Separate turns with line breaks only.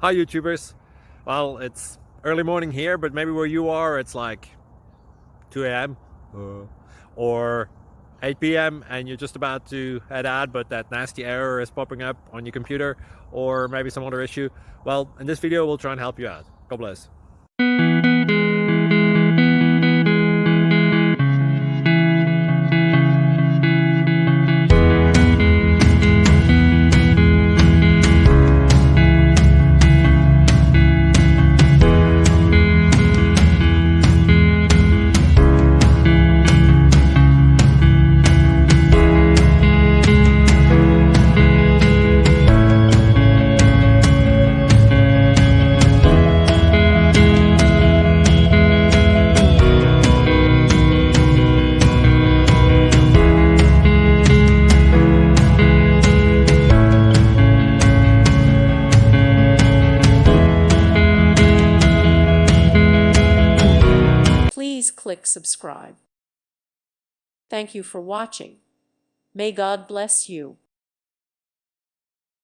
Hi YouTubers. Well, it's early morning here, but maybe where you are it's like 2 a.m. or 8 p.m. and you're just about to head out, but that nasty error is popping up on your computer, or maybe some other issue. Well, in this video we'll try and help you out. God bless.
Please click subscribe. Thank you for watching. May God bless you.